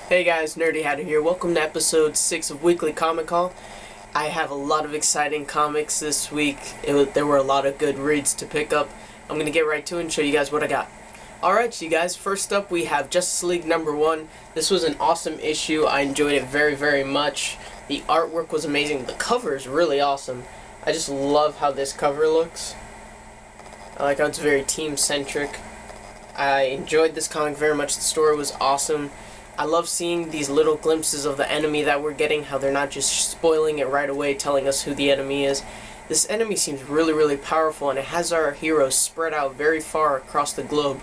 Hey guys, Nerdy Hatter here. Welcome to episode 6 of Weekly Comic Haul. I have a lot of exciting comics this week. There were a lot of good reads to pick up. I'm going to get right to it and show you guys what I got. Alright, so you guys, first up we have Justice League #1. This was an awesome issue. I enjoyed it very, very much. The artwork was amazing. The cover is really awesome. I just love how this cover looks. I like how it's very team-centric. I enjoyed this comic very much. The story was awesome. I love seeing these little glimpses of the enemy that we're getting, how they're not just spoiling it right away, telling us who the enemy is. This enemy seems really, really powerful, and it has our heroes spread out very far across the globe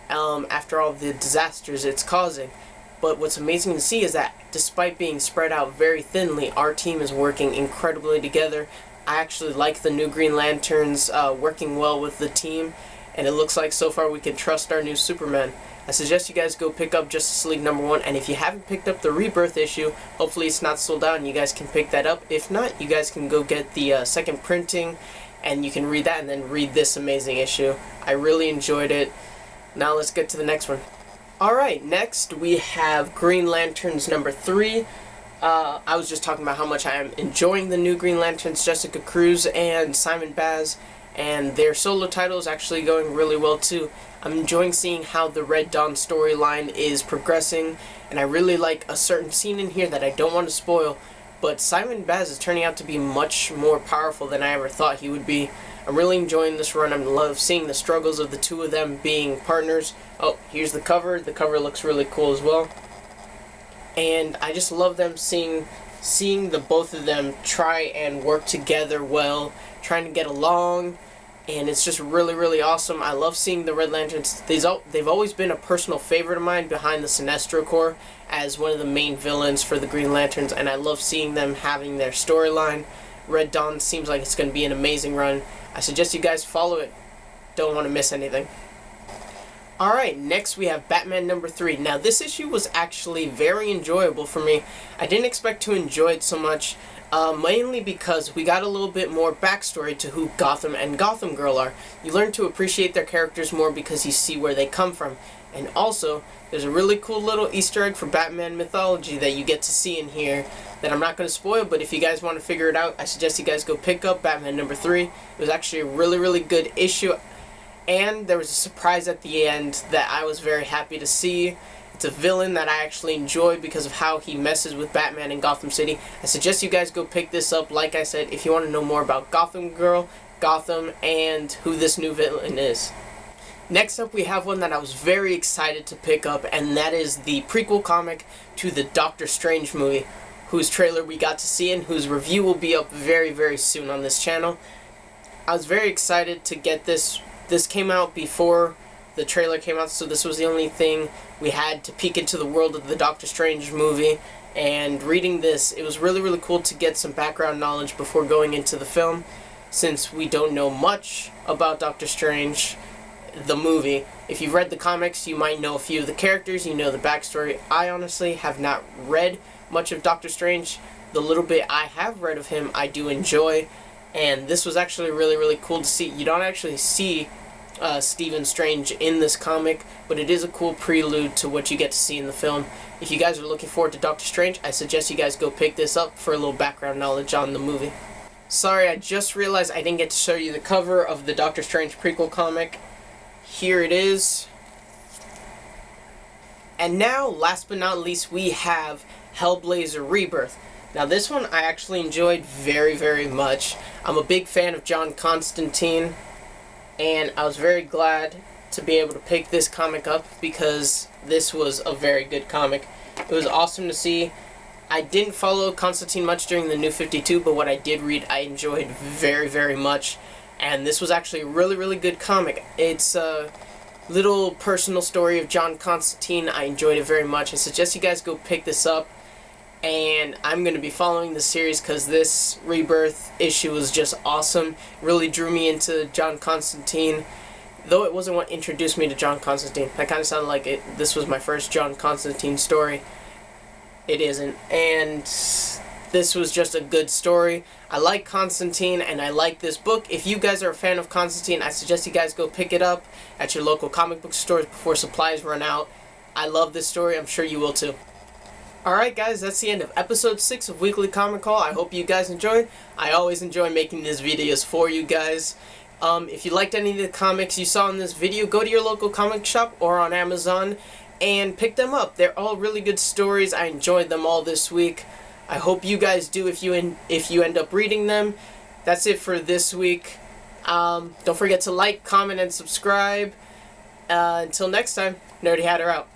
after all the disasters it's causing. But what's amazing to see is that despite being spread out very thinly, our team is working incredibly together. I actually like the new Green Lanterns working well with the team, and it looks like so far we can trust our new Superman. I suggest you guys go pick up Justice League #1, and if you haven't picked up the Rebirth issue, hopefully it's not sold out and you guys can pick that up. If not, you guys can go get the second printing and you can read that and then read this amazing issue. I really enjoyed it. Now let's get to the next one. Alright, next we have Green Lanterns #3. I was just talking about how much I am enjoying the new Green Lanterns, Jessica Cruz and Simon Baz, and their solo title is actually going really well too. I'm enjoying seeing how the Red Dawn storyline is progressing, and I really like a certain scene in here that I don't want to spoil, but Simon Baz is turning out to be much more powerful than I ever thought he would be. I'm really enjoying this run. I love seeing the struggles of the two of them being partners. Oh, here's the cover. The cover looks really cool as well. And I just love them seeing the both of them try and work together well, trying to get along, and it's just really, really awesome. I love seeing the Red Lanterns. They've always been a personal favorite of mine behind the Sinestro Corps as one of the main villains for the Green Lanterns, and I love seeing them having their storyline. Red Dawn seems like it's going to be an amazing run. I suggest you guys follow it. Don't want to miss anything. Alright, next we have Batman #3. Now this issue was actually very enjoyable for me. I didn't expect to enjoy it so much, mainly because we got a little bit more backstory to who Gotham and Gotham Girl are. You learn to appreciate their characters more because you see where they come from. And also, there's a really cool little Easter egg for Batman mythology that you get to see in here that I'm not going to spoil, but if you guys want to figure it out, I suggest you guys go pick up Batman #3. It was actually a really, really good issue. And there was a surprise at the end that I was very happy to see. It's a villain that I actually enjoy because of how he messes with Batman in Gotham City. I suggest you guys go pick this up, like I said, if you want to know more about Gotham Girl, Gotham, and who this new villain is. Next up we have one that I was very excited to pick up, and that is the prequel comic to the Doctor Strange movie, whose trailer we got to see and whose review will be up very, very soon on this channel. I was very excited to get this. This came out before the trailer came out, so this was the only thing we had to peek into the world of the Doctor Strange movie. And reading this, it was really, really cool to get some background knowledge before going into the film, since we don't know much about Doctor Strange, the movie. If you've read the comics, you might know a few of the characters, you know the backstory. I honestly have not read much of Doctor Strange. The little bit I have read of him, I do enjoy. And this was actually really, really cool to see. You don't actually see Stephen Strange in this comic, but it is a cool prelude to what you get to see in the film. If you guys are looking forward to Doctor Strange, I suggest you guys go pick this up for a little background knowledge on the movie. Sorry, I just realized I didn't get to show you the cover of the Doctor Strange prequel comic. Here it is. And now, last but not least, we have Hellblazer Rebirth. Now this one I actually enjoyed very, very much. I'm a big fan of John Constantine, and I was very glad to be able to pick this comic up because this was a very good comic. It was awesome to see. I didn't follow Constantine much during the New 52, but what I did read I enjoyed very, very much. And this was actually a really, really good comic. It's a little personal story of John Constantine. I enjoyed it very much. I suggest you guys go pick this up. And I'm going to be following the series because this Rebirth issue was just awesome. It really drew me into John Constantine, though it wasn't what introduced me to John Constantine. That kind of sounded like this was my first John Constantine story. It isn't. And this was just a good story. I like Constantine and I like this book. If you guys are a fan of Constantine, I suggest you guys go pick it up at your local comic book stores before supplies run out. I love this story. I'm sure you will too. Alright guys, that's the end of episode 6 of Weekly Comic Call. I hope you guys enjoyed. I always enjoy making these videos for you guys. If you liked any of the comics you saw in this video, go to your local comic shop or on Amazon and pick them up. They're all really good stories. I enjoyed them all this week. I hope you guys do if you end up reading them. That's it for this week. Don't forget to like, comment, and subscribe. Until next time, Nerdy Hatter out.